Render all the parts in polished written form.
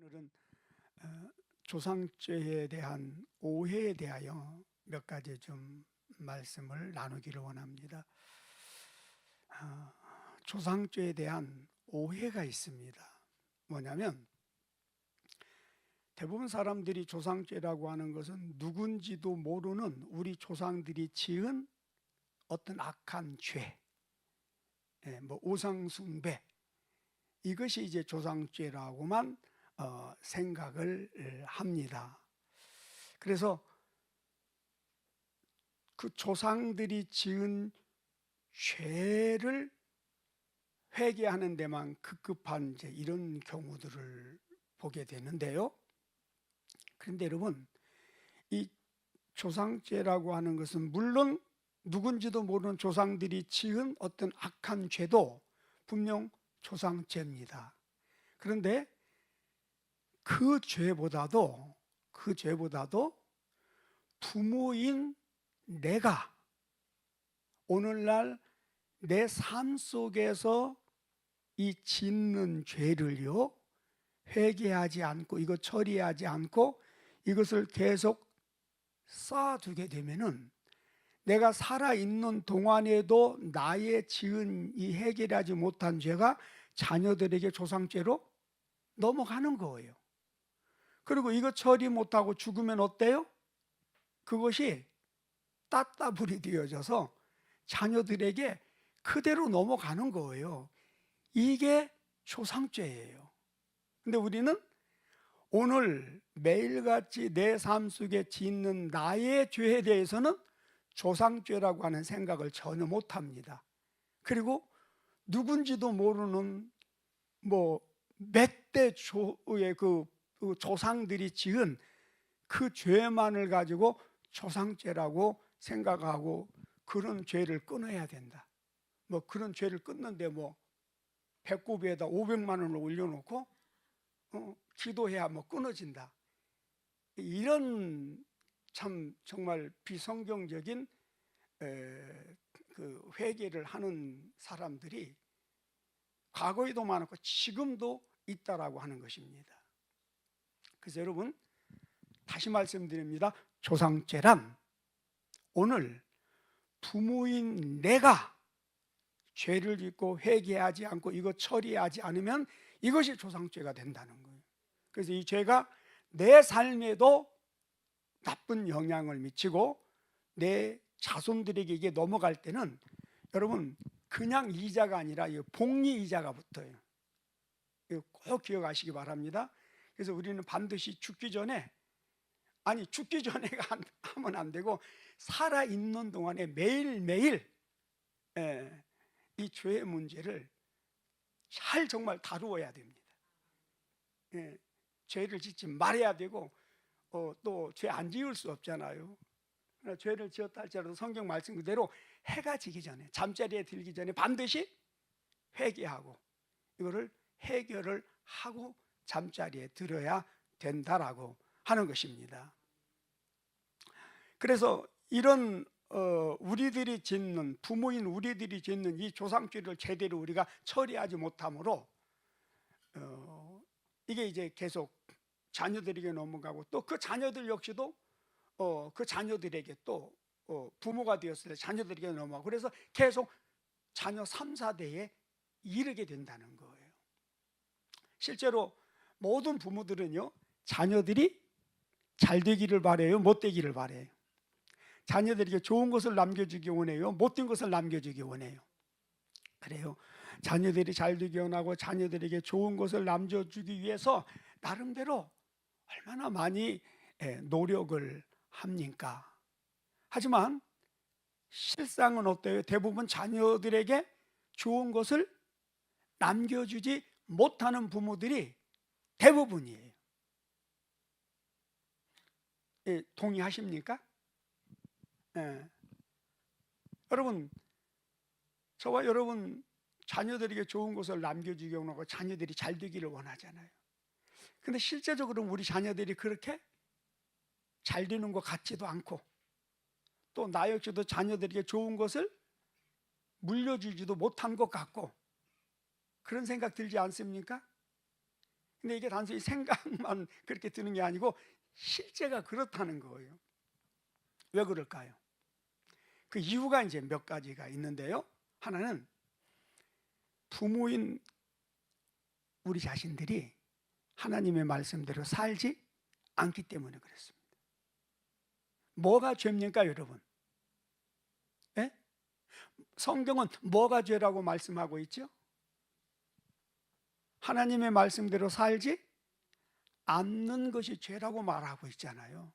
오늘은 조상죄에 대한 오해에 대하여 몇 가지 좀 말씀을 나누기를 원합니다. 조상죄에 대한 오해가 있습니다. 뭐냐면 대부분 사람들이 조상죄라고 하는 것은 누군지도 모르는 우리 조상들이 지은 어떤 악한 죄, 뭐 우상숭배, 이것이 이제 조상죄라고만 생각을 합니다. 그래서 그 조상들이 지은 죄를 회개하는 데만 급급한 이제 이런 경우들을 보게 되는데요. 그런데 여러분, 이 조상죄라고 하는 것은 물론 누군지도 모르는 조상들이 지은 어떤 악한 죄도 분명 조상죄입니다. 그런데 그 죄보다도 부모인 내가 오늘날 내 삶 속에서 이 짓는 죄를요 회개하지 않고 이거 처리하지 않고 이것을 계속 쌓아두게 되면은 내가 살아있는 동안에도 나의 지은 이 해결하지 못한 죄가 자녀들에게 조상죄로 넘어가는 거예요. 그리고 이거 처리 못하고 죽으면 어때요? 그것이 따따블이 되어져서 자녀들에게 그대로 넘어가는 거예요. 이게 조상죄예요. 근데 우리는 오늘 매일같이 내 삶 속에 짓는 나의 죄에 대해서는 조상죄라고 하는 생각을 전혀 못합니다. 그리고 누군지도 모르는 뭐 몇 대 조의 그 조상들이 지은 그 죄만을 가지고 조상죄라고 생각하고 그런 죄를 끊어야 된다. 뭐 그런 죄를 끊는데 뭐 배꼽에다 500만 원을 올려놓고 기도해야 뭐 끊어진다. 이런 참 정말 비성경적인 그 회개를 하는 사람들이 과거에도 많았고 지금도 있다라고 하는 것입니다. 그래서 여러분 다시 말씀드립니다. 조상죄란 오늘 부모인 내가 죄를 짓고 회개하지 않고 이거 처리하지 않으면 이것이 조상죄가 된다는 거예요. 그래서 이 죄가 내 삶에도 나쁜 영향을 미치고 내 자손들에게 이게 넘어갈 때는 여러분 그냥 이자가 아니라 복리 이자가 붙어요. 이거 꼭 기억하시기 바랍니다. 그래서 우리는 반드시 죽기 전에 하면 안 되고 살아있는 동안에 매일매일 이 죄의 문제를 잘 정말 다루어야 됩니다. 죄를 짓지 말아야 되고 또 죄 안 지을 수 없잖아요. 죄를 지었다 할지라도 성경 말씀 그대로 해가 지기 전에 잠자리에 들기 전에 반드시 회개하고 이거를 해결을 하고 잠자리에 들어야 된다라고 하는 것입니다. 그래서 이런 우리들이 짓는 부모인 우리들이 짓는 이 조상죄를 제대로 우리가 처리하지 못함으로 이게 이제 계속 자녀들에게 넘어가고 또 그 자녀들 역시도 그 자녀들에게 또 부모가 되었을 때 자녀들에게 넘어가고 그래서 계속 자녀 3, 4대에 이르게 된다는 거예요. 실제로 모든 부모들은요 자녀들이 잘 되기를 바라요, 못 되기를 바라요. 자녀들에게 좋은 것을 남겨주기 원해요, 못된 것을 남겨주기 원해요. 그래요. 자녀들이 잘 되기 원하고 자녀들에게 좋은 것을 남겨주기 위해서 나름대로 얼마나 많이 노력을 합니까? 하지만 실상은 어때요? 대부분 자녀들에게 좋은 것을 남겨주지 못하는 부모들이 대부분이에요. 동의하십니까? 여러분, 저와 여러분 자녀들에게 좋은 것을 남겨주기 원하고 자녀들이 잘 되기를 원하잖아요. 근데 실제적으로 우리 자녀들이 그렇게 잘 되는 것 같지도 않고 또 나 역시도 자녀들에게 좋은 것을 물려주지도 못한 것 같고 그런 생각 들지 않습니까? 근데 이게 단순히 생각만 그렇게 드는 게 아니고 실제가 그렇다는 거예요. 왜 그럴까요? 그 이유가 이제 몇 가지가 있는데요. 하나는 부모인 우리 자신들이 하나님의 말씀대로 살지 않기 때문에 그렇습니다. 뭐가 죄입니까, 여러분? 예? 성경은 뭐가 죄라고 말씀하고 있죠? 하나님의 말씀대로 살지 않는 것이 죄라고 말하고 있잖아요.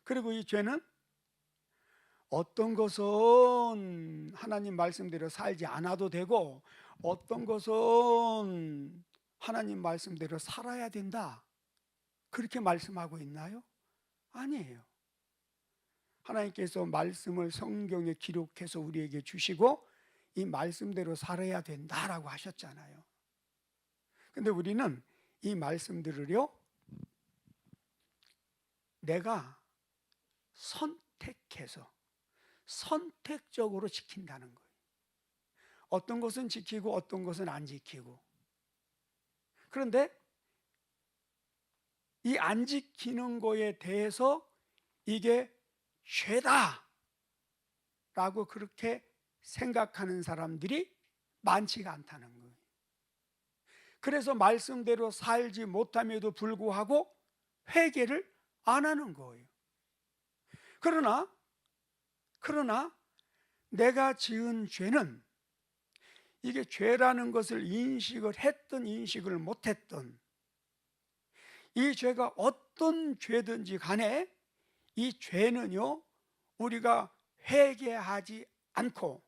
그리고 이 죄는 어떤 것은 하나님 말씀대로 살지 않아도 되고 어떤 것은 하나님 말씀대로 살아야 된다, 그렇게 말씀하고 있나요? 아니에요. 하나님께서 말씀을 성경에 기록해서 우리에게 주시고 이 말씀대로 살아야 된다라고 하셨잖아요. 근데 우리는 이 말씀들을요, 내가 선택해서 선택적으로 지킨다는 거예요. 어떤 것은 지키고 어떤 것은 안 지키고. 그런데 이 안 지키는 거에 대해서 이게 죄다 라고 그렇게 생각하는 사람들이 많지가 않다는 거예요. 그래서 말씀대로 살지 못함에도 불구하고 회개를 안 하는 거예요. 그러나 내가 지은 죄는 이게 죄라는 것을 인식을 했든 인식을 못했든 이 죄가 어떤 죄든지 간에 이 죄는요, 우리가 회개하지 않고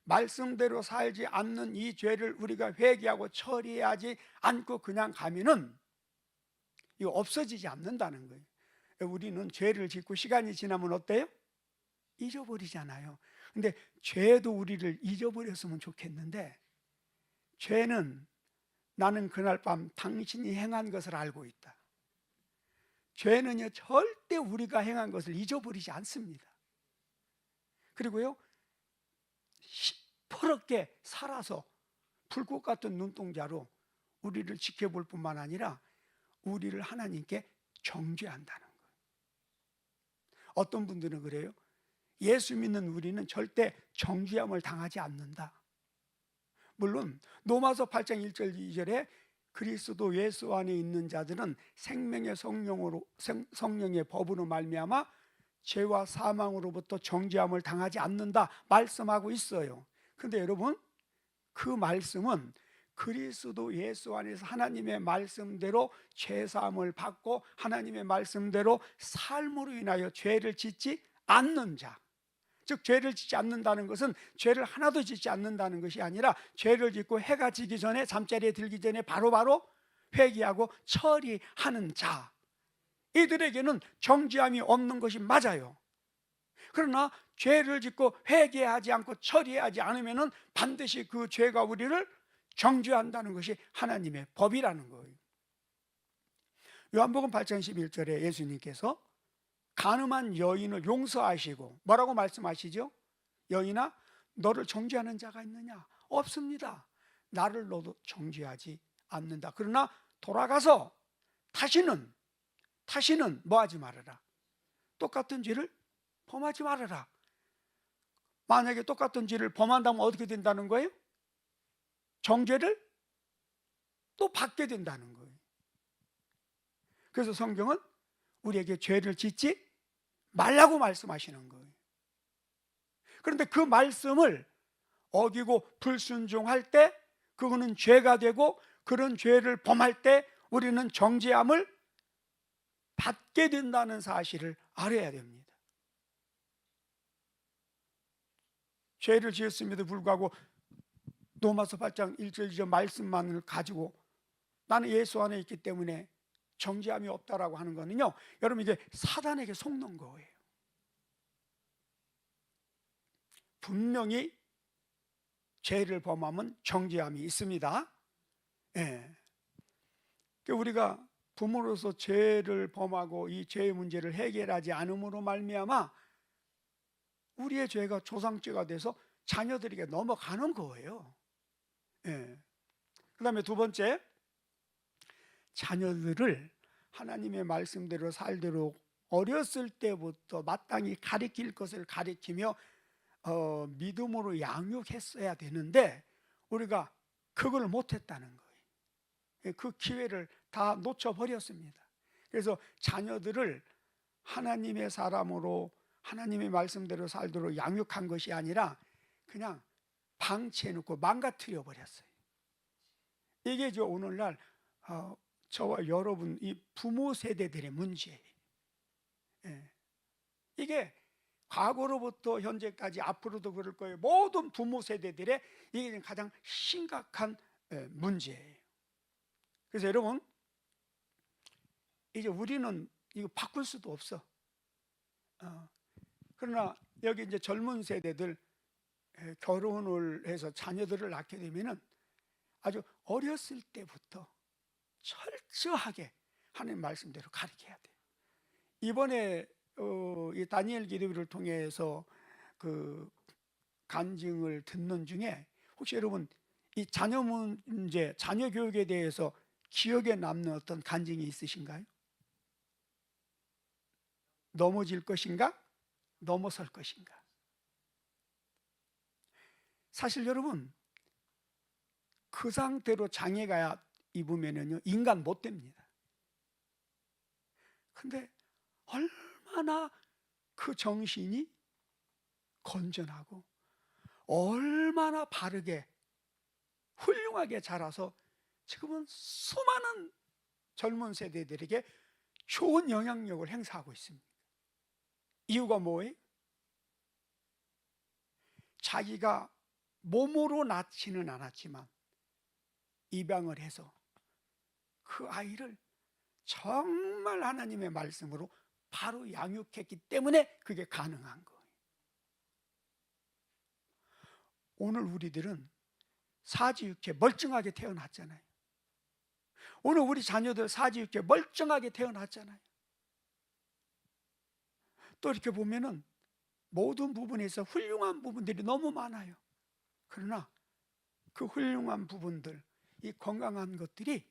말씀대로 살지 않는 이 죄를 우리가 회개하고 처리하지 않고 그냥 가면은 이거 없어지지 않는다는 거예요. 우리는 죄를 짓고 시간이 지나면 어때요? 잊어버리잖아요. 근데 죄도 우리를 잊어버렸으면 좋겠는데, 죄는 나는 그날 밤 당신이 행한 것을 알고 있다. 죄는요, 절대 우리가 행한 것을 잊어버리지 않습니다. 그리고요, 시퍼렇게 살아서 불꽃 같은 눈동자로 우리를 지켜볼 뿐만 아니라 우리를 하나님께 정죄한다는 거예요. 어떤 분들은 그래요. 예수 믿는 우리는 절대 정죄함을 당하지 않는다. 물론 로마서 8장 1절 2절에 그리스도 예수 안에 있는 자들은 생명의 성령의 법으로 말미암아 죄와 사망으로부터 정죄함을 당하지 않는다 말씀하고 있어요. 근데 여러분, 그 말씀은 그리스도 예수 안에서 하나님의 말씀대로 죄사함을 받고 하나님의 말씀대로 삶으로 인하여 죄를 짓지 않는 자, 즉 죄를 짓지 않는다는 것은 죄를 하나도 짓지 않는다는 것이 아니라 죄를 짓고 해가 지기 전에, 잠자리에 들기 전에 바로바로 회개하고 처리하는 자, 이들에게는 정죄함이 없는 것이 맞아요. 그러나 죄를 짓고 회개하지 않고 처리하지 않으면 반드시 그 죄가 우리를 정죄한다는 것이 하나님의 법이라는 거예요. 요한복음 8장 11절에 예수님께서 간음한 여인을 용서하시고 뭐라고 말씀하시죠? 여인아, 너를 정죄하는 자가 있느냐? 없습니다. 나를 너도 정죄하지 않는다. 그러나 돌아가서 다시는 뭐 하지 말아라. 똑같은 죄를 범하지 말아라. 만약에 똑같은 죄를 범한다면 어떻게 된다는 거예요? 정죄를 또 받게 된다는 거예요. 그래서 성경은 우리에게 죄를 짓지 말라고 말씀하시는 거예요. 그런데 그 말씀을 어기고 불순종할 때 그거는 죄가 되고, 그런 죄를 범할 때 우리는 정죄함을 받게 된다는 사실을 알아야 됩니다. 죄를 지었음에도 불구하고 로마서 8장 1절 2절 말씀만을 가지고 나는 예수 안에 있기 때문에 정죄함이 없다라고 하는 거는요, 여러분 이게 사단에게 속는 거예요. 분명히 죄를 범하면 정죄함이 있습니다. 예. 우리가 부모로서 죄를 범하고 이 죄의 문제를 해결하지 않음으로 말미암아 우리의 죄가 조상죄가 돼서 자녀들에게 넘어가는 거예요. 예. 그 다음에 두 번째, 자녀들을 하나님의 말씀대로 살도록 어렸을 때부터 마땅히 가르칠 것을 가르치며 믿음으로 양육했어야 되는데 우리가 그걸 못했다는 거예요. 그 기회를 다 놓쳐버렸습니다. 그래서 자녀들을 하나님의 사람으로 하나님의 말씀대로 살도록 양육한 것이 아니라 그냥 방치해놓고 망가뜨려 버렸어요. 이게 오늘날 저와 여러분 이 부모 세대들의 문제예요. 이게 과거로부터 현재까지 앞으로도 그럴 거예요. 모든 부모 세대들의 이게 가장 심각한 문제예요. 그래서 여러분, 이제 우리는 이거 바꿀 수도 없어. 그러나 여기 이제 젊은 세대들 결혼을 해서 자녀들을 낳게 되면은 아주 어렸을 때부터 철저하게 하나님 말씀대로 가르쳐야 돼요. 이번에 이 다니엘 기도회를 통해서 그 간증을 듣는 중에 혹시 여러분 이 자녀 문제, 자녀 교육에 대해서 기억에 남는 어떤 간증이 있으신가요? 넘어질 것인가? 넘어설 것인가? 사실 여러분 그 상태로 장애가 입으면은요 인간 못 됩니다. 근데 얼마나 그 정신이 건전하고 얼마나 바르게 훌륭하게 자라서 지금은 수많은 젊은 세대들에게 좋은 영향력을 행사하고 있습니다. 이유가 뭐예요? 자기가 몸으로 낳지는 않았지만 입양을 해서 그 아이를 정말 하나님의 말씀으로 바로 양육했기 때문에 그게 가능한 거예요. 오늘 우리들은 사지육체 멀쩡하게 태어났잖아요. 오늘 우리 자녀들 사지육체 멀쩡하게 태어났잖아요. 또 이렇게 보면은 모든 부분에서 훌륭한 부분들이 너무 많아요. 그러나 그 훌륭한 부분들, 이 건강한 것들이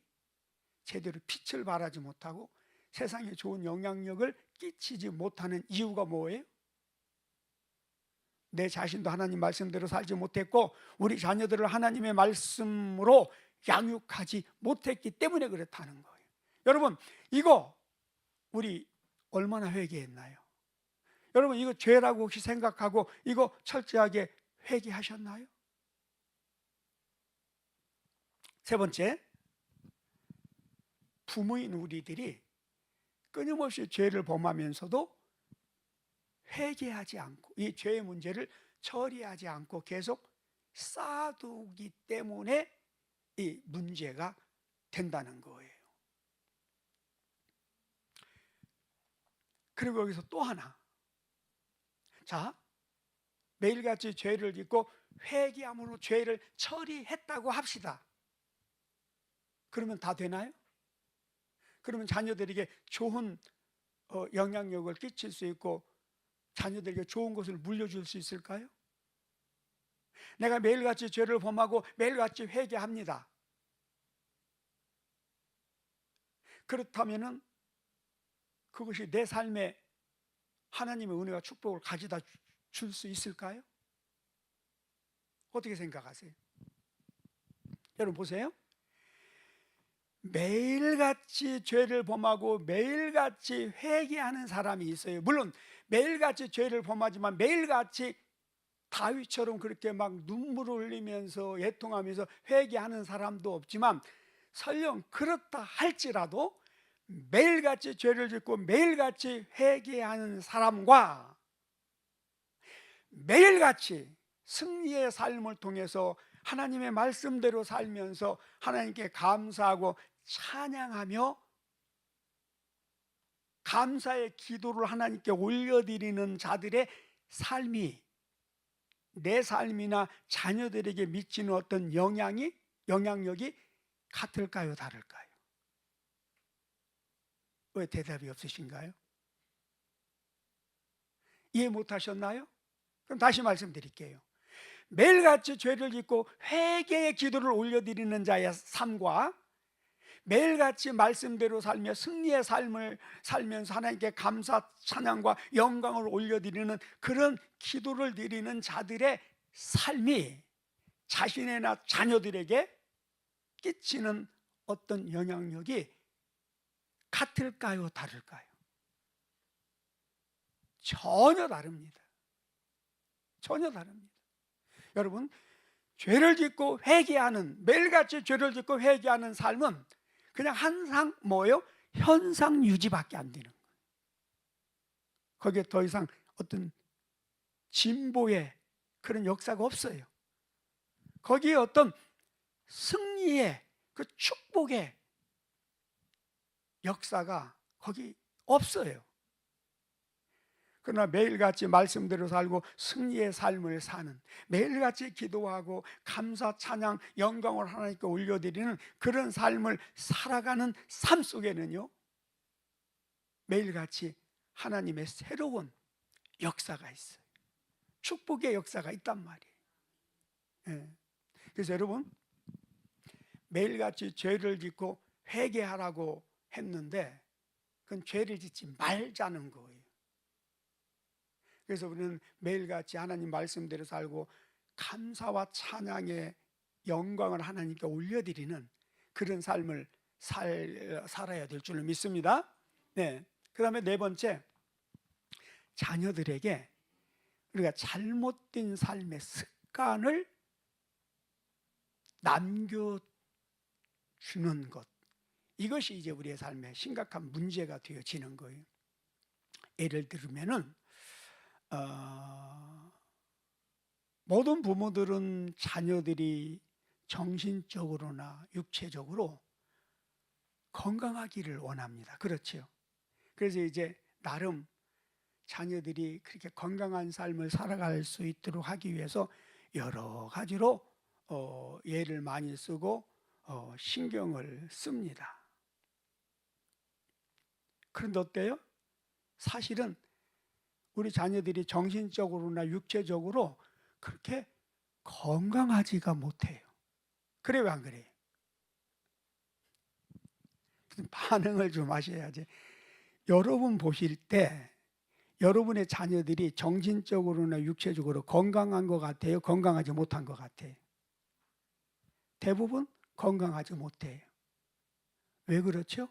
제대로 빛을 발하지 못하고 세상에 좋은 영향력을 끼치지 못하는 이유가 뭐예요? 내 자신도 하나님 말씀대로 살지 못했고 우리 자녀들을 하나님의 말씀으로 양육하지 못했기 때문에 그렇다는 거예요. 여러분 이거 우리 얼마나 회개했나요? 여러분 이거 죄라고 혹시 생각하고 이거 철저하게 회개하셨나요? 세 번째, 부모인 우리들이 끊임없이 죄를 범하면서도 회개하지 않고 이 죄의 문제를 처리하지 않고 계속 쌓아두기 때문에 이 문제가 된다는 거예요. 그리고 여기서 또 하나, 자, 매일같이 죄를 짓고 회개함으로 죄를 처리했다고 합시다. 그러면 다 되나요? 그러면 자녀들에게 좋은 영향력을 끼칠 수 있고 자녀들에게 좋은 것을 물려줄 수 있을까요? 내가 매일같이 죄를 범하고 매일같이 회개합니다. 그렇다면은 그것이 내 삶에 하나님의 은혜와 축복을 가져다 줄 수 있을까요? 어떻게 생각하세요? 여러분 보세요. 매일같이 죄를 범하고 매일같이 회개하는 사람이 있어요. 물론 매일같이 죄를 범하지만 매일같이 다윗처럼 그렇게 막 눈물을 흘리면서 애통하면서 회개하는 사람도 없지만 설령 그렇다 할지라도 매일같이 죄를 짓고 매일같이 회개하는 사람과 매일같이 승리의 삶을 통해서 하나님의 말씀대로 살면서 하나님께 감사하고 찬양하며 감사의 기도를 하나님께 올려드리는 자들의 삶이 내 삶이나 자녀들에게 미치는 어떤 영향력이 같을까요? 다를까요? 왜 대답이 없으신가요? 이해 못하셨나요? 그럼 다시 말씀드릴게요. 매일같이 죄를 짓고 회개의 기도를 올려드리는 자의 삶과 매일같이 말씀대로 살며 승리의 삶을 살면서 하나님께 감사 찬양과 영광을 올려드리는 그런 기도를 드리는 자들의 삶이 자신이나 자녀들에게 끼치는 어떤 영향력이 같을까요? 다를까요? 전혀 다릅니다. 전혀 다릅니다. 여러분, 죄를 짓고 회개하는, 매일같이 죄를 짓고 회개하는 삶은 그냥 항상 뭐예요? 현상 유지밖에 안 되는 거예요. 거기에 더 이상 어떤 진보의 그런 역사가 없어요. 거기에 어떤 승리의 그 축복의 역사가 거기 없어요. 그러나 매일같이 말씀대로 살고 승리의 삶을 사는, 매일같이 기도하고 감사 찬양 영광을 하나님께 올려드리는 그런 삶을 살아가는 삶 속에는요, 매일같이 하나님의 새로운 역사가 있어요. 축복의 역사가 있단 말이에요. 예. 그래서 여러분, 매일같이 죄를 짓고 회개하라고 했는데 그건 죄를 짓지 말자는 거예요. 그래서 우리는 매일같이 하나님 말씀대로 살고 감사와 찬양의 영광을 하나님께 올려드리는 그런 삶을 살아야 될 줄로 믿습니다. 네. 그 다음에 네 번째, 자녀들에게 우리가 잘못된 삶의 습관을 남겨주는 것, 이것이 이제 우리의 삶에 심각한 문제가 되어지는 거예요. 예를 들면은 모든 부모들은 자녀들이 정신적으로나 육체적으로 건강하기를 원합니다. 그렇죠? 그래서 이제 나름 자녀들이 그렇게 건강한 삶을 살아갈 수 있도록 하기 위해서 여러 가지로 예를 많이 쓰고 신경을 씁니다. 그런데 어때요? 사실은 우리 자녀들이 정신적으로나 육체적으로 그렇게 건강하지가 못해요. 그래, 왜 안 그래요? 반응을 좀 하셔야지. 여러분 보실 때 여러분의 자녀들이 정신적으로나 육체적으로 건강한 것 같아요? 건강하지 못한 것 같아요? 대부분 건강하지 못해요. 왜 그렇죠?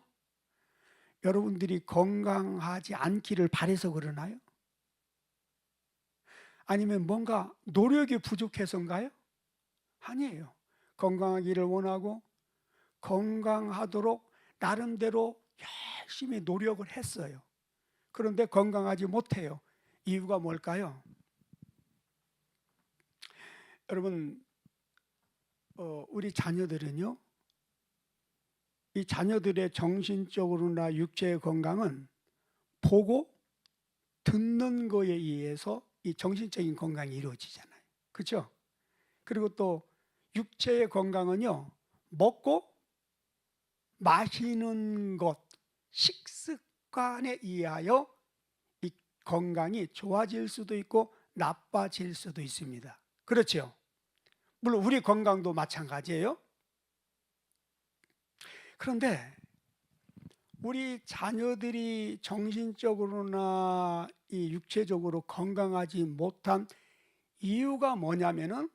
여러분들이 건강하지 않기를 바라서 그러나요? 아니면 뭔가 노력이 부족해서인가요? 아니에요. 건강하기를 원하고 건강하도록 나름대로 열심히 노력을 했어요. 그런데 건강하지 못해요. 이유가 뭘까요? 여러분, 우리 자녀들은요, 이 자녀들의 정신적으로나 육체의 건강은 보고 듣는 거에 의해서 이 정신적인 건강이 이루어지잖아요. 그렇죠? 그리고 또 육체의 건강은요, 먹고 마시는 것, 식습관에 의하여 이 건강이 좋아질 수도 있고 나빠질 수도 있습니다. 그렇죠? 물론 우리 건강도 마찬가지예요. 그런데 우리 자녀들이 정신적으로나 이 육체적으로 건강하지 못한 이유가 뭐냐면은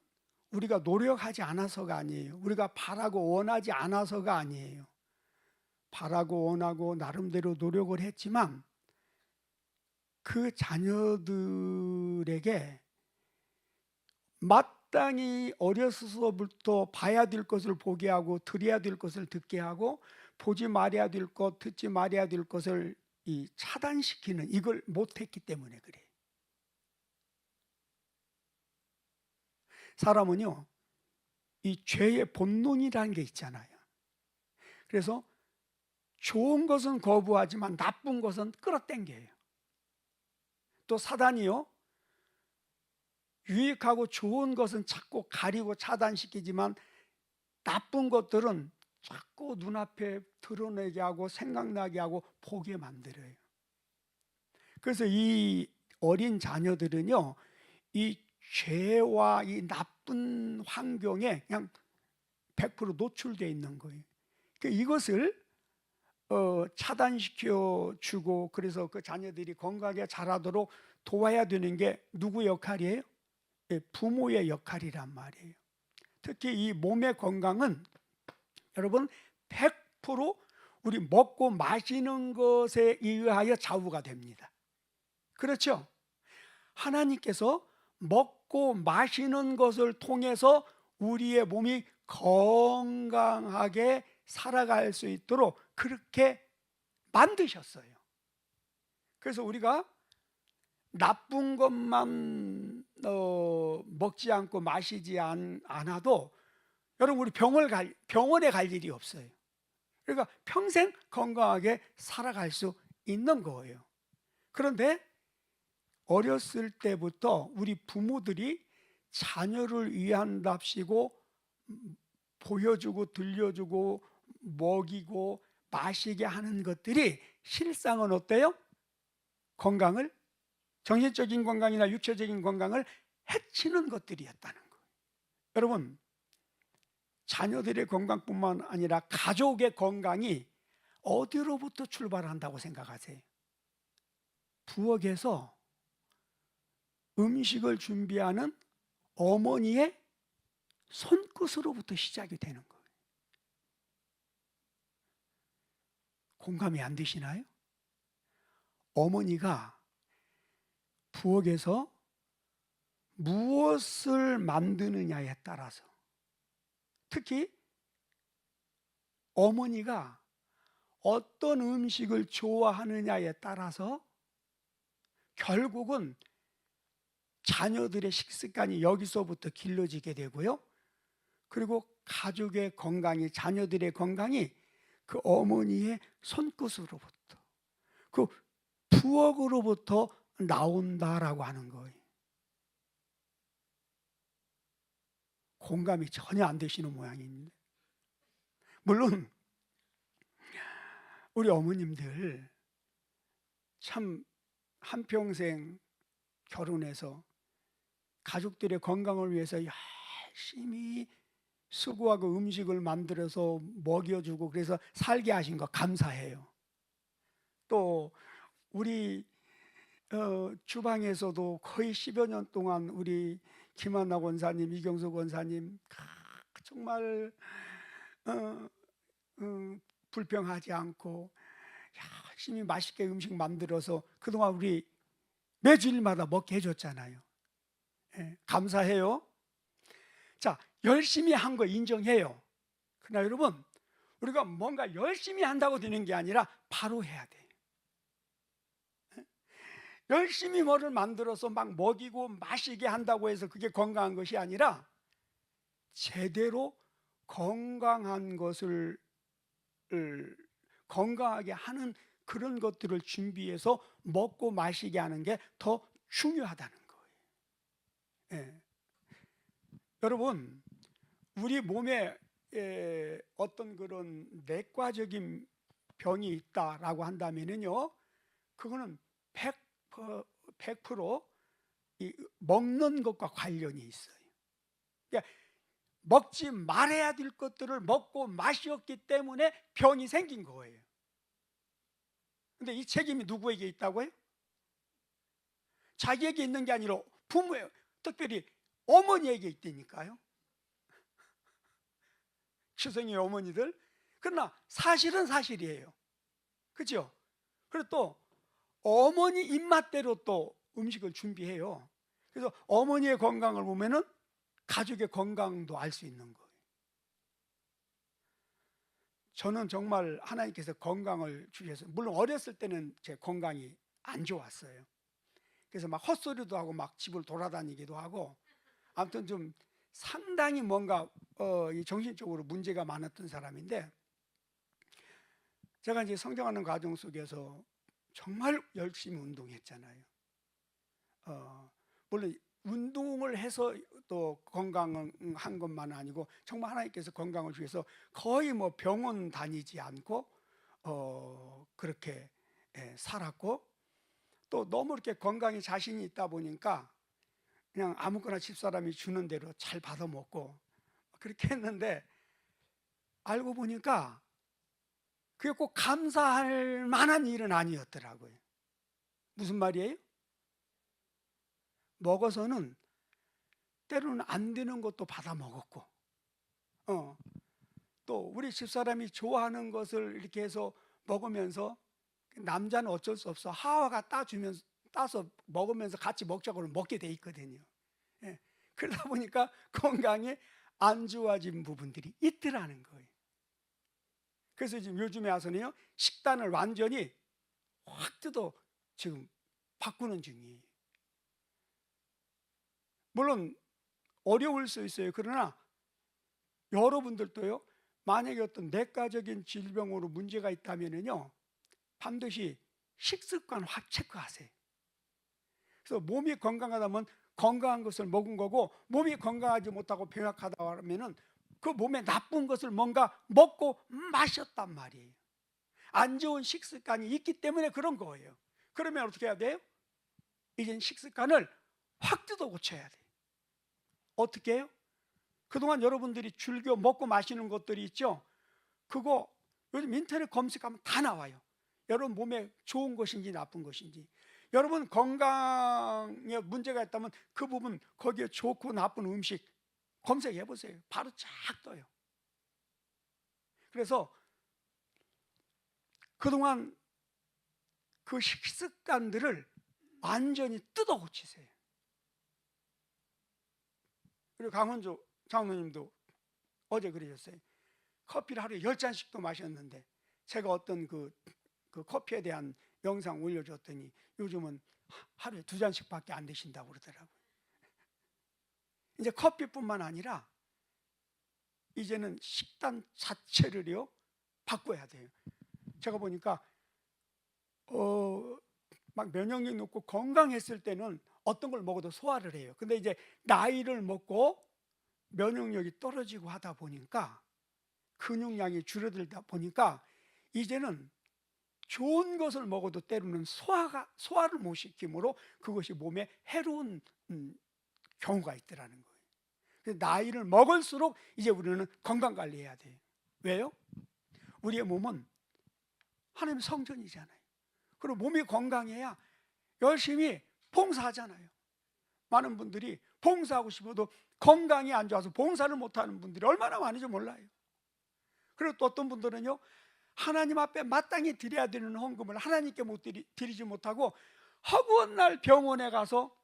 우리가 노력하지 않아서가 아니에요. 우리가 바라고 원하지 않아서가 아니에요. 바라고 원하고 나름대로 노력을 했지만 그 자녀들에게 마땅히 어려서부터 봐야 될 것을 보게 하고 들어야 될 것을 듣게 하고 보지 말아야 될 것, 듣지 말아야 될 것을 차단시키는 이걸 못했기 때문에 그래요. 사람은요, 이 죄의 본능이라는 게 있잖아요. 그래서 좋은 것은 거부하지만 나쁜 것은 끌어당겨요. 또 사단이요, 유익하고 좋은 것은 자꾸 가리고 차단시키지만 나쁜 것들은 자꾸 눈앞에 드러내게 하고 생각나게 하고 보게 만들어요. 그래서 이 어린 자녀들은요, 이 죄와 이 나쁜 환경에 그냥 100% 노출되어 있는 거예요. 이것을 차단시켜 주고, 그래서 그 자녀들이 건강하게 자라도록 도와야 되는 게 누구 역할이에요? 예, 부모의 역할이란 말이에요. 특히 이 몸의 건강은 여러분 100% 우리 먹고 마시는 것에 의하여 좌우가 됩니다. 그렇죠? 하나님께서 먹고 마시는 것을 통해서 우리의 몸이 건강하게 살아갈 수 있도록 그렇게 만드셨어요. 그래서 우리가 나쁜 것만 먹지 않고 마시지 않아도 여러분 우리 병원에 갈 일이 없어요. 그러니까 평생 건강하게 살아갈 수 있는 거예요. 그런데 어렸을 때부터 우리 부모들이 자녀를 위한답시고 보여주고 들려주고 먹이고 마시게 하는 것들이 실상은 어때요? 건강을, 정신적인 건강이나 육체적인 건강을 해치는 것들이었다는 거예요. 여러분, 자녀들의 건강뿐만 아니라 가족의 건강이 어디로부터 출발한다고 생각하세요? 부엌에서 음식을 준비하는 어머니의 손끝으로부터 시작이 되는 거예요. 공감이 안 되시나요? 어머니가 부엌에서 무엇을 만드느냐에 따라서, 특히 어머니가 어떤 음식을 좋아하느냐에 따라서 결국은 자녀들의 식습관이 여기서부터 길러지게 되고요. 그리고 가족의 건강이, 자녀들의 건강이 그 어머니의 손끝으로부터, 그 부엌으로부터 나온다라고 하는 거예요. 공감이 전혀 안 되시는 모양입니다. 물론 우리 어머님들 참 한평생 결혼해서 가족들의 건강을 위해서 열심히 수고하고 음식을 만들어서 먹여주고 그래서 살게 하신 거 감사해요. 또 우리 주방에서도 거의 10여 년 동안 우리 김한나 권사님, 이경수 권사님 정말 불평하지 않고 열심히 맛있게 음식 만들어서 그동안 우리 매주일마다 먹게 해줬잖아요. 예, 감사해요. 자, 열심히 한 거 인정해요. 그러나 여러분, 우리가 뭔가 열심히 한다고 되는 게 아니라 바로 해야 돼요. 열심히 뭐를 만들어서 막 먹이고 마시게 한다고 해서 그게 건강한 것이 아니라 제대로 건강한 것을 건강하게 하는 그런 것들을 준비해서 먹고 마시게 하는 게 더 중요하다는 거예요. 예. 여러분, 우리 몸에 어떤 그런 내과적인 병이 있다라고 한다면요, 그거는 100% 이 먹는 것과 관련이 있어요. 그러니까 먹지 말아야 될 것들을 먹고 마셨기 때문에 병이 생긴 거예요. 근데 이 책임이 누구에게 있다고요? 자기에게 있는 게 아니라 부모에, 특별히 어머니에게 있다니까요. 추성의 어머니들. 그러나 사실은 사실이에요. 그죠? 그리고 또 어머니 입맛대로 또 음식을 준비해요. 그래서 어머니의 건강을 보면은 가족의 건강도 알 수 있는 거예요. 저는 정말 하나님께서 건강을 주셔서, 물론 어렸을 때는 제 건강이 안 좋았어요. 그래서 막 헛소리도 하고 막 집을 돌아다니기도 하고, 아무튼 좀 상당히 뭔가 이 정신적으로 문제가 많았던 사람인데, 제가 이제 성장하는 과정 속에서 정말 열심히 운동했잖아요. 물론 운동을 해서 또 건강한 것만 아니고 정말 하나님께서 건강을 주셔서 거의 뭐 병원 다니지 않고 그렇게 살았고, 또 너무 이렇게 건강에 자신이 있다 보니까 그냥 아무거나 집사람이 주는 대로 잘 받아 먹고 그렇게 했는데, 알고 보니까 그게 꼭 감사할 만한 일은 아니었더라고요. 무슨 말이에요? 먹어서는 때로는 안 되는 것도 받아 먹었고, 또 우리 집사람이 좋아하는 것을 이렇게 해서 먹으면서, 남자는 어쩔 수 없어 하와가 따서 먹으면서 같이 먹자고 먹게 돼 있거든요. 예. 그러다 보니까 건강이 안 좋아진 부분들이 있더라는 거예요. 그래서 지금 요즘에 와서는요, 식단을 완전히 확 뜯어 지금 바꾸는 중이에요. 물론 어려울 수 있어요. 그러나 여러분들도요, 만약에 어떤 내과적인 질병으로 문제가 있다면요, 반드시 식습관 확 체크하세요. 그래서 몸이 건강하다면 건강한 것을 먹은 거고, 몸이 건강하지 못하고 병약하다 하면은 그 몸에 나쁜 것을 뭔가 먹고 마셨단 말이에요. 안 좋은 식습관이 있기 때문에 그런 거예요. 그러면 어떻게 해야 돼요? 이젠 식습관을 확 뜯어 고쳐야 돼요. 어떻게 해요? 그동안 여러분들이 즐겨 먹고 마시는 것들이 있죠? 그거 요즘 인터넷 검색하면 다 나와요. 여러분 몸에 좋은 것인지 나쁜 것인지. 여러분 건강에 문제가 있다면 그 부분, 거기에 좋고 나쁜 음식 검색해 보세요. 바로 쫙 떠요. 그래서 그동안 그 식습관들을 완전히 뜯어 고치세요. 그리고 강원조 장로님도 어제 그러셨어요. 커피를 하루에 10잔씩도 마셨는데, 제가 어떤 그 커피에 대한 영상 올려줬더니 요즘은 하루에 2잔씩밖에 안 드신다고 그러더라고요. 이제 커피뿐만 아니라 이제는 식단 자체를요 바꿔야 돼요. 제가 보니까 막 면역력이 높고 건강했을 때는 어떤 걸 먹어도 소화를 해요. 근데 이제 나이를 먹고 면역력이 떨어지고 하다 보니까, 근육량이 줄어들다 보니까 이제는 좋은 것을 먹어도 때로는 소화를 못 시키므로 그것이 몸에 해로운 경우가 있더라는 거예요. 그래서 나이를 먹을수록 이제 우리는 건강 관리해야 돼요. 왜요? 우리의 몸은 하나님의 성전이잖아요. 그리고 몸이 건강해야 열심히 봉사하잖아요. 많은 분들이 봉사하고 싶어도 건강이 안 좋아서 봉사를 못하는 분들이 얼마나 많은지 몰라요. 그리고 또 어떤 분들은요, 하나님 앞에 마땅히 드려야 되는 헌금을 하나님께 드리지 못하고 허구한 날 병원에 가서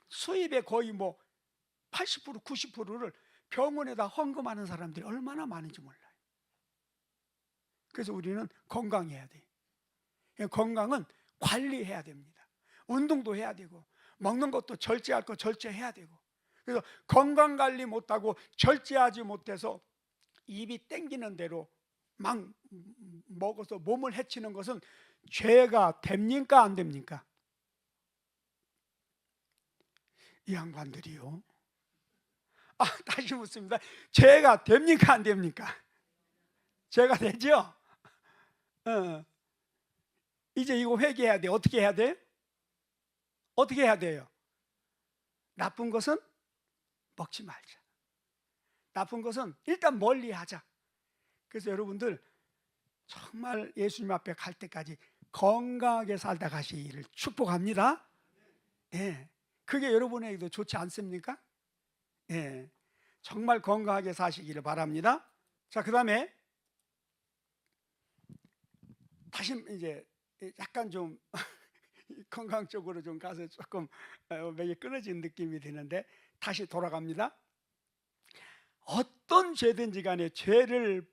수입의 거의 80% 90%를 병원에다 헌금하는 사람들이 얼마나 많은지 몰라요. 그래서 우리는 건강해야 돼요. 건강은 관리해야 됩니다. 운동도 해야 되고, 먹는 것도 절제할 거 절제해야 되고. 그래서 건강 관리 못하고 절제하지 못해서 입이 땡기는 대로 막 먹어서 몸을 해치는 것은 죄가 됩니까 안 됩니까? 이 양반들이요. 다시 묻습니다. 죄가 됩니까 안 됩니까? 죄가 되죠? 이제 이거 회개해야 돼. 어떻게 해야 돼? 어떻게 해야 돼요? 나쁜 것은 먹지 말자. 나쁜 것은 일단 멀리 하자. 그래서 여러분들 정말 예수님 앞에 갈 때까지 건강하게 살다 가시기를 축복합니다. 예. 그게 여러분에게도 좋지 않습니까? 예. 정말 건강하게 사시기를 바랍니다. 자, 그다음에 다시 이제 약간 좀 건강 쪽으로 좀 가서 조금 맥이 끊어진 느낌이 드는데 다시 돌아갑니다. 어떤 죄든지 간에 죄를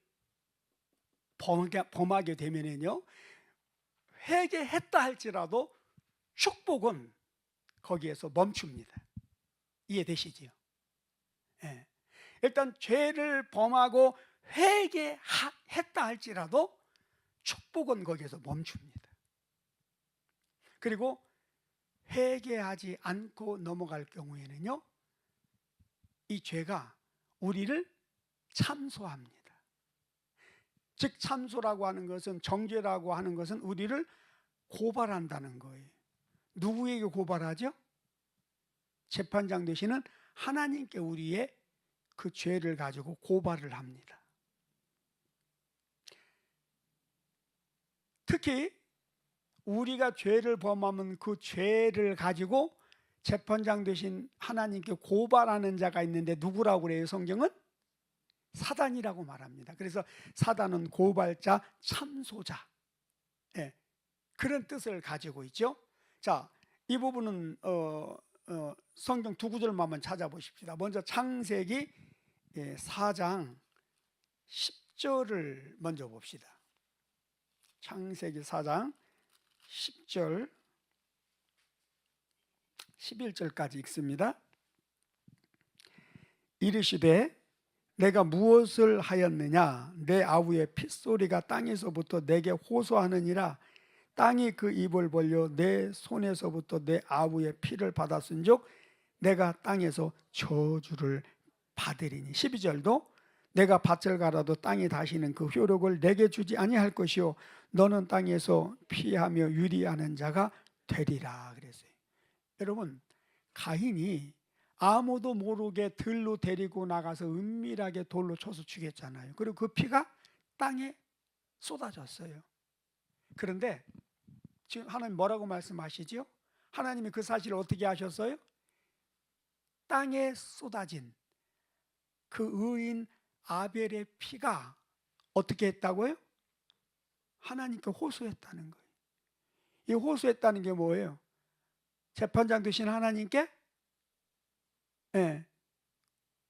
범하게 되면은요, 회개했다 할지라도 축복은 거기에서 멈춥니다. 이해되시지요? 예. 일단 죄를 범하고 회개했다 할지라도 축복은 거기에서 멈춥니다. 그리고 회개하지 않고 넘어갈 경우에는요, 이 죄가 우리를 참소합니다. 즉 참소라고 하는 것은, 정죄라고 하는 것은 우리를 고발한다는 거예요. 누구에게 고발하죠? 재판장 되시는 하나님께 우리의 그 죄를 가지고 고발을 합니다. 특히 우리가 죄를 범하면 그 죄를 가지고 재판장 되신 하나님께 고발하는 자가 있는데 누구라고 그래요? 성경은 사단이라고 말합니다. 그래서 사단은 고발자, 참소자, 예, 그런 뜻을 가지고 있죠. 자, 이 부분은 성경 두 구절만 한번 찾아보십시다. 먼저 창세기 4장 10절을 먼저 봅시다. 창세기 4장 10절 11절까지 읽습니다. 이르시되 내가 무엇을 하였느냐? 내 아우의 핏소리가 땅에서부터 내게 호소하느니라. 땅이 그 입을 벌려 내 손에서부터 내 아우의 피를 받았은즉 내가 땅에서 저주를 받으리니. 12절도 내가 밭을 갈아도 땅이 다시는 그 효력을 내게 주지 아니할 것이요 너는 땅에서 피하며 유리하는 자가 되리라 그랬어요. 여러분, 가인이 아무도 모르게 들로 데리고 나가서 은밀하게 돌로 쳐서 죽였잖아요. 그리고 그 피가 땅에 쏟아졌어요. 그런데 지금 하나님 뭐라고 말씀하시죠? 하나님이 그 사실을 어떻게 하셨어요? 땅에 쏟아진 그 의인 아벨의 피가 어떻게 했다고요? 하나님께 호소했다는 거예요. 이 호소했다는 게 뭐예요? 재판장 되신 하나님께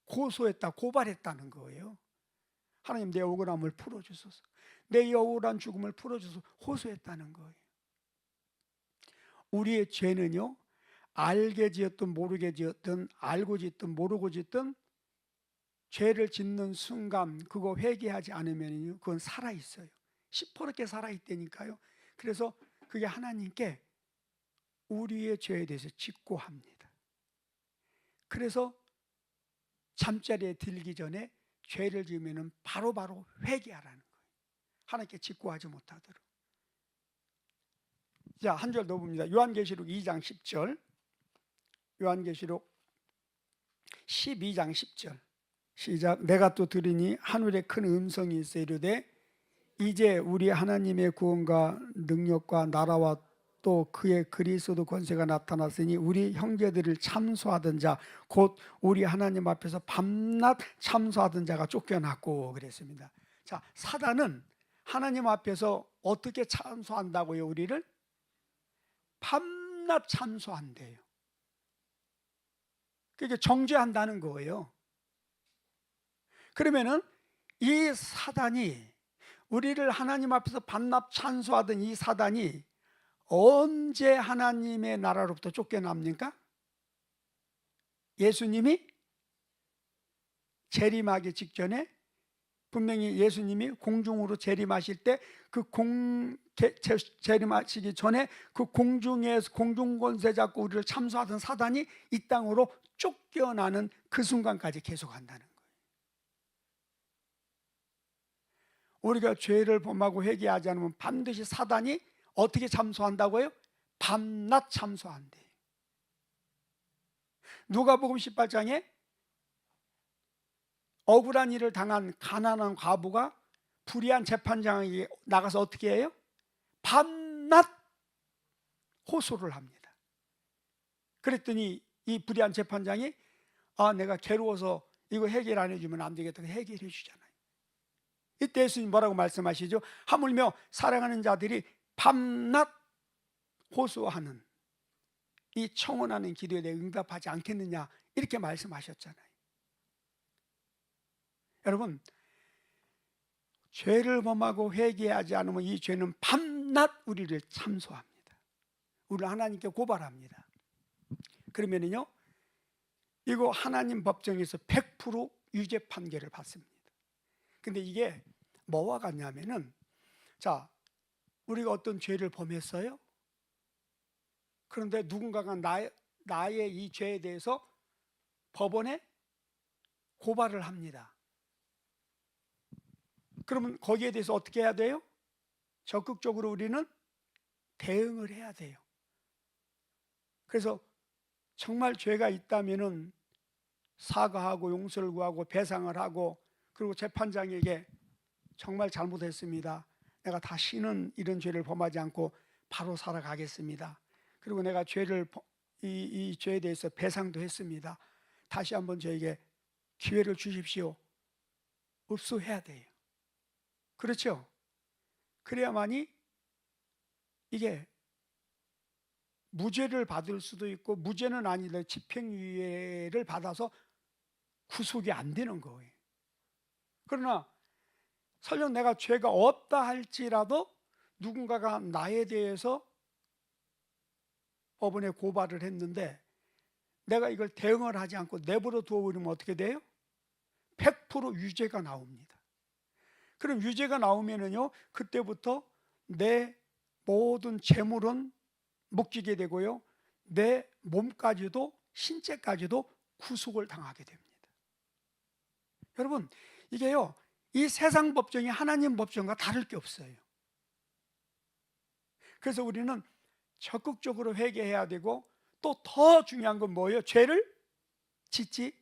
고소했다, 고발했다는 거예요. 하나님, 내 억울함을 풀어주소서, 내 억울한 죽음을 풀어주소서 호소했다는 거예요. 우리의 죄는요, 알게 지었든 모르게 지었든, 알고 짓든 모르고 짓든 죄를 짓는 순간 그거 회개하지 않으면 그건 살아있어요. 시퍼렇게 살아있다니까요. 그래서 그게 하나님께 우리의 죄에 대해서 직고합니다. 그래서 잠자리에 들기 전에 죄를 지으면 바로바로 회개하라는 거예요. 하나님께 직고하지 못하도록. 자, 한 절 더 봅니다. 요한계시록 2장 10절, 요한계시록 12장 10절 시작. 내가 또 들으니 하늘에 큰 음성이 있어 이르되 이제 우리 하나님의 구원과 능력과 나라와 또 그의 그리스도 권세가 나타났으니 우리 형제들을 참소하던 자 곧 우리 하나님 앞에서 밤낮 참소하던 자가 쫓겨났고 그랬습니다. 자, 사단은 하나님 앞에서 어떻게 참소한다고요? 우리를 밤낮 참소한대요. 그게 정죄한다는 거예요. 그러면은 이 사단이, 우리를 하나님 앞에서 밤낮 참소하던 이 사단이 언제 하나님의 나라로부터 쫓겨납니까? 예수님이 재림하기 직전에 분명히 예수님이 공중으로 재림하실 때 그 재림하시기 전에 그 공중에서 공중 권세 잡고 우리를 참소하던 사단이 이 땅으로 쫓겨나는 그 순간까지 계속한다는 거예요. 우리가 죄를 범하고 회개하지 않으면 반드시 사단이 어떻게 참소한다고요? 밤낮 참소한대요. 누가복음 18장에 억울한 일을 당한 가난한 과부가 불의한 재판장에게 나가서 어떻게 해요? 밤낮 호소를 합니다. 그랬더니 이 불의한 재판장이 내가 괴로워서 이거 해결 안 해주면 안 되겠다 해결해 주잖아요. 이때 예수님 뭐라고 말씀하시죠? 하물며 사랑하는 자들이 밤낮 호소하는 이 청원하는 기도에 대해 응답하지 않겠느냐 이렇게 말씀하셨잖아요. 여러분, 죄를 범하고 회개하지 않으면 이 죄는 밤낮 우리를 참소합니다. 우리를 하나님께 고발합니다. 그러면은요, 이거 하나님 법정에서 100% 유죄 판결을 받습니다. 근데 이게 뭐와 같냐면은, 자, 우리가 어떤 죄를 범했어요? 그런데 누군가가 나의 이 죄에 대해서 법원에 고발을 합니다. 그러면 거기에 대해서 어떻게 해야 돼요? 적극적으로 우리는 대응을 해야 돼요. 그래서 정말 죄가 있다면은 사과하고 용서를 구하고 배상을 하고, 그리고 재판장에게 정말 잘못했습니다, 내가 다시는 이런 죄를 범하지 않고 바로 살아가겠습니다. 그리고 내가 이 죄에 대해서 배상도 했습니다. 다시 한번 저에게 기회를 주십시오. 읍소해야 돼요. 그렇죠? 그래야만이 이게 무죄를 받을 수도 있고, 무죄는 아니라 집행유예를 받아서 구속이 안 되는 거예요. 그러나 설령 내가 죄가 없다 할지라도 누군가가 나에 대해서 법원에 고발을 했는데 내가 이걸 대응을 하지 않고 내버려 두어버리면 어떻게 돼요? 100% 유죄가 나옵니다. 그럼 유죄가 나오면은요, 그때부터 내 모든 재물은 묶이게 되고요, 내 몸까지도, 신체까지도 구속을 당하게 됩니다. 여러분, 이게요, 이 세상 법정이 하나님 법정과 다를 게 없어요. 그래서 우리는 적극적으로 회개해야 되고, 또 더 중요한 건 뭐예요? 죄를 짓지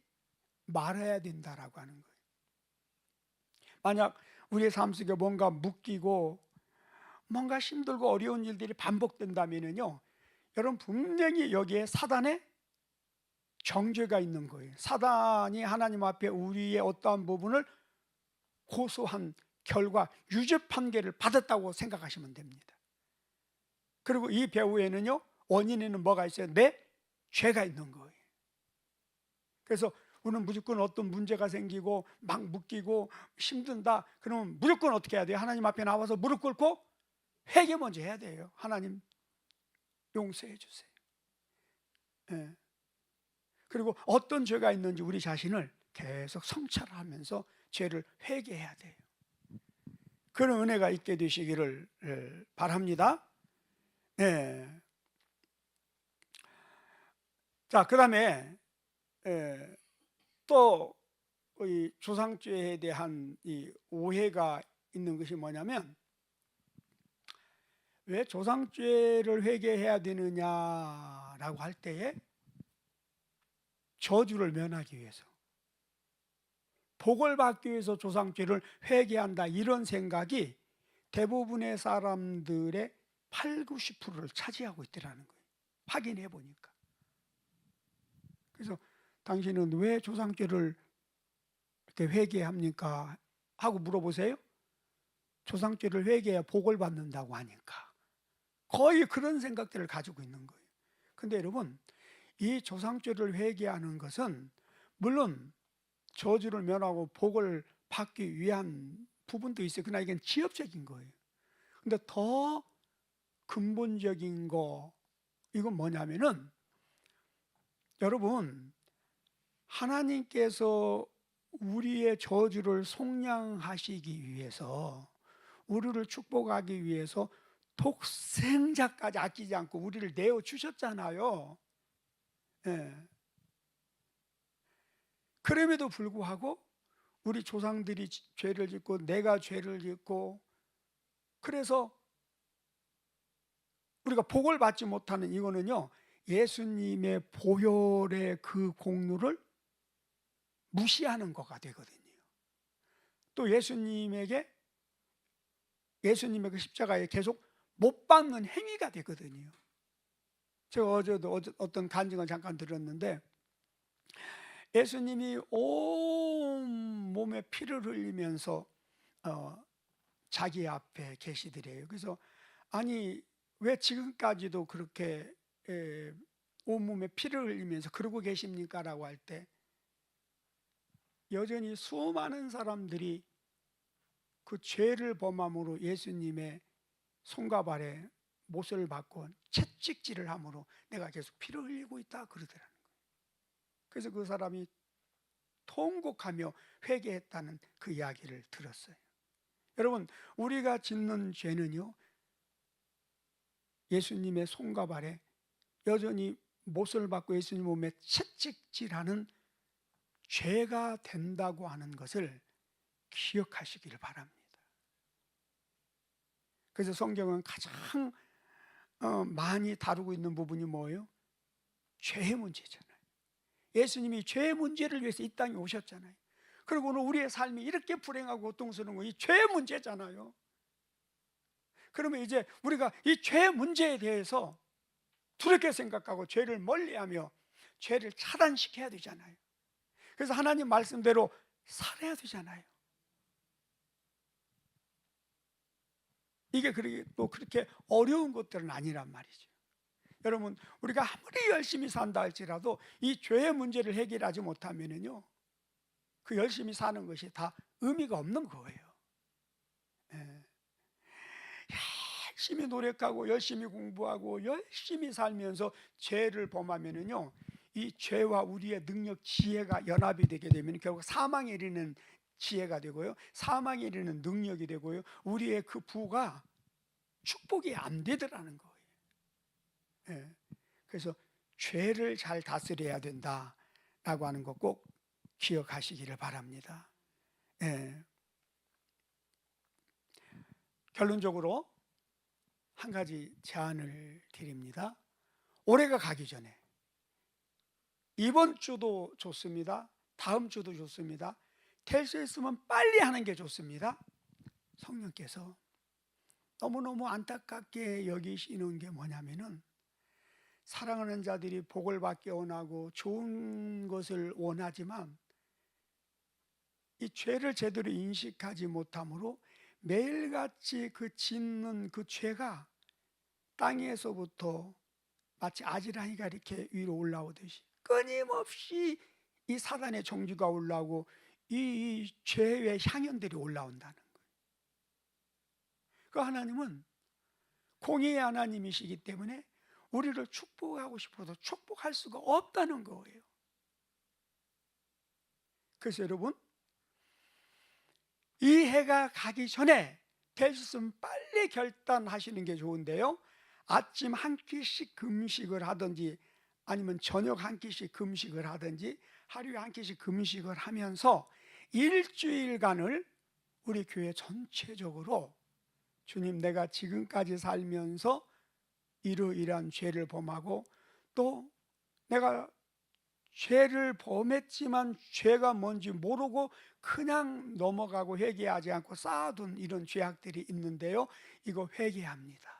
말아야 된다라고 하는 거예요. 만약 우리의 삶 속에 뭔가 묶이고 뭔가 힘들고 어려운 일들이 반복된다면요, 여러분 분명히 여기에 사단의 정죄가 있는 거예요. 사단이 하나님 앞에 우리의 어떠한 부분을 고소한 결과 유죄 판결을 받았다고 생각하시면 됩니다. 그리고 이 배후에는요, 원인에는 뭐가 있어요? 내 죄가 있는 거예요. 그래서 우리는 무조건 어떤 문제가 생기고 막 묶이고 힘든다 그러면 무조건 어떻게 해야 돼요? 하나님 앞에 나와서 무릎 꿇고 회개 먼저 해야 돼요. 하나님 용서해 주세요. 예. 그리고 어떤 죄가 있는지 우리 자신을 계속 성찰하면서 죄를 회개해야 돼요. 그런 은혜가 있게 되시기를 바랍니다. 네. 자, 그 다음에 또 이 조상죄에 대한 이 오해가 있는 것이 뭐냐면, 왜 조상죄를 회개해야 되느냐라고 할 때에 저주를 면하기 위해서, 복을 받기 위해서 조상죄를 회개한다, 이런 생각이 대부분의 사람들의 8, 90%를 차지하고 있더라는 거예요. 확인해 보니까. 그래서 당신은 왜 조상죄를 이렇게 회개합니까? 하고 물어보세요. 조상죄를 회개해야 복을 받는다고 하니까. 거의 그런 생각들을 가지고 있는 거예요. 근데 여러분, 이 조상죄를 회개하는 것은 물론 저주를 면하고 복을 받기 위한 부분도 있어요. 그러나 이건 지엽적인 거예요. 근데 더 근본적인 거, 이건 뭐냐면은, 여러분, 하나님께서 우리의 저주를 속량하시기 위해서, 우리를 축복하기 위해서 독생자까지 아끼지 않고 우리를 내어 주셨잖아요. 예. 그럼에도 불구하고 우리 조상들이 죄를 짓고 내가 죄를 짓고, 그래서 우리가 복을 받지 못하는 이거는요, 예수님의 보혈의 그 공로를 무시하는 거가 되거든요. 또 예수님의 그 십자가에 계속 못 박는 행위가 되거든요. 제가 어제도 어떤 간증을 잠깐 들었는데, 예수님이 온 몸에 피를 흘리면서 자기 앞에 계시더래요. 그래서 아니 왜 지금까지도 그렇게 온몸에 피를 흘리면서 그러고 계십니까? 라고 할 때 여전히 수많은 사람들이 그 죄를 범함으로 예수님의 손과 발에 못을 받고 채찍질을 함으로 내가 계속 피를 흘리고 있다 그러더라는 거예요. 그래서 그 사람이 통곡하며 회개했다는 그 이야기를 들었어요. 여러분, 우리가 짓는 죄는요, 예수님의 손과 발에 여전히 못을 받고 예수님 몸에 채찍질하는 죄가 된다고 하는 것을 기억하시기를 바랍니다. 그래서 성경은 가장 많이 다루고 있는 부분이 뭐예요? 죄의 문제잖아요. 예수님이 죄의 문제를 위해서 이 땅에 오셨잖아요. 그리고 오늘 우리의 삶이 이렇게 불행하고 고통스러운 거 이 죄의 문제잖아요. 그러면 이제 우리가 이 죄 문제에 대해서 두렵게 생각하고 죄를 멀리하며 죄를 차단시켜야 되잖아요. 그래서 하나님 말씀대로 살아야 되잖아요. 이게 또 그렇게 어려운 것들은 아니란 말이죠. 여러분, 우리가 아무리 열심히 산다 할지라도 이 죄의 문제를 해결하지 못하면은요, 그 열심히 사는 것이 다 의미가 없는 거예요. 예. 열심히 노력하고 열심히 공부하고 열심히 살면서 죄를 범하면은요, 이 죄와 우리의 능력, 지혜가 연합이 되게 되면 결국 사망에 이르는 지혜가 되고요, 사망에 이르는 능력이 되고요, 우리의 그 부가 축복이 안 되더라는 거예요. 예. 그래서 죄를 잘 다스려야 된다라고 하는 거 꼭 기억하시기를 바랍니다. 예. 결론적으로 한 가지 제안을 드립니다. 올해가 가기 전에 이번 주도 좋습니다. 다음 주도 좋습니다. 될 수 있으면 빨리 하는 게 좋습니다. 성령께서 너무너무 안타깝게 여기시는 게 뭐냐면은, 사랑하는 자들이 복을 받기 원하고 좋은 것을 원하지만 이 죄를 제대로 인식하지 못함으로 매일같이 그 짓는 그 죄가 땅에서부터 마치 아지랑이가 이렇게 위로 올라오듯이 끊임없이 이 사단의 정주가 올라오고 이 죄의 향연들이 올라온다는 거예요. 그 하나님은 공의의 하나님이시기 때문에 우리를 축복하고 싶어도 축복할 수가 없다는 거예요. 그래서 여러분, 이 해가 가기 전에 될 수 있으면 빨리 결단하시는 게 좋은데요, 아침 한 끼씩 금식을 하든지 아니면 저녁 한 끼씩 금식을 하든지 하루에 한 끼씩 금식을 하면서 일주일간을 우리 교회 전체적으로 주님, 내가 지금까지 살면서 이러이러한 죄를 범하고 또 내가 죄를 범했지만 죄가 뭔지 모르고 그냥 넘어가고 회개하지 않고 쌓아둔 이런 죄악들이 있는데요, 이거 회개합니다.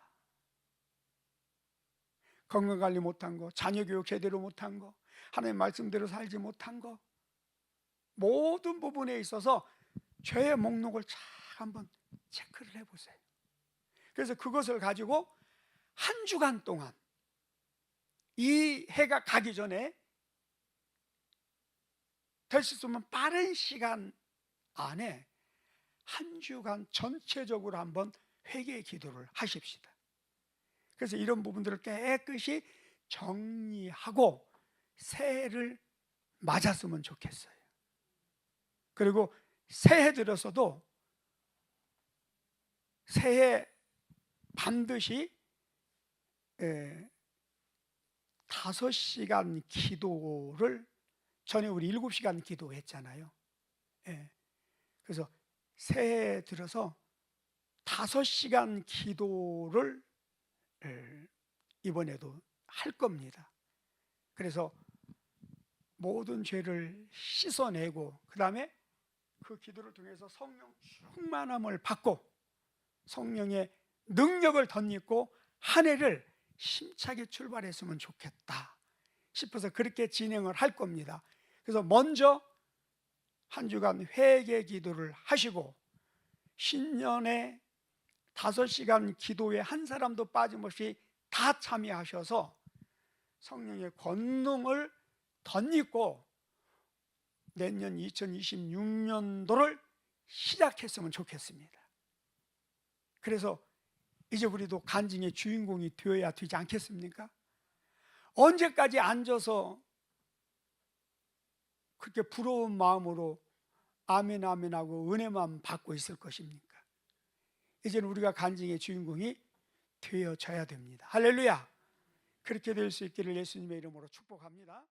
건강관리 못한 거, 자녀교육 제대로 못한 거, 하나님 말씀대로 살지 못한 거, 모든 부분에 있어서 죄의 목록을 잘 한번 체크를 해보세요. 그래서 그것을 가지고 한 주간 동안, 이 해가 가기 전에 될 수 있으면 빠른 시간 안에 한 주간 전체적으로 한번 회개의 기도를 하십시다. 그래서 이런 부분들을 깨끗이 정리하고 새해를 맞았으면 좋겠어요. 그리고 새해 들어서도 새해 반드시 5시간 기도를, 전에 우리 7시간 기도했잖아요. 그래서 새해 들어서 5시간 기도를 이번에도 할 겁니다. 그래서 모든 죄를 씻어내고 그 다음에 그 기도를 통해서 성령 충만함을 받고 성령의 능력을 덧입고 한 해를 힘차게 출발했으면 좋겠다 싶어서 그렇게 진행을 할 겁니다. 그래서 먼저 한 주간 회개 기도를 하시고 신년에 5시간 기도에 한 사람도 빠짐없이 다 참여하셔서 성령의 권능을 덧입고 내년 2026년도를 시작했으면 좋겠습니다. 그래서 이제 우리도 간증의 주인공이 되어야 되지 않겠습니까? 언제까지 앉아서 그렇게 부러운 마음으로 아멘 아멘 하고 은혜만 받고 있을 것입니까? 이제는 우리가 간증의 주인공이 되어져야 됩니다. 할렐루야! 그렇게 될 수 있기를 예수님의 이름으로 축복합니다.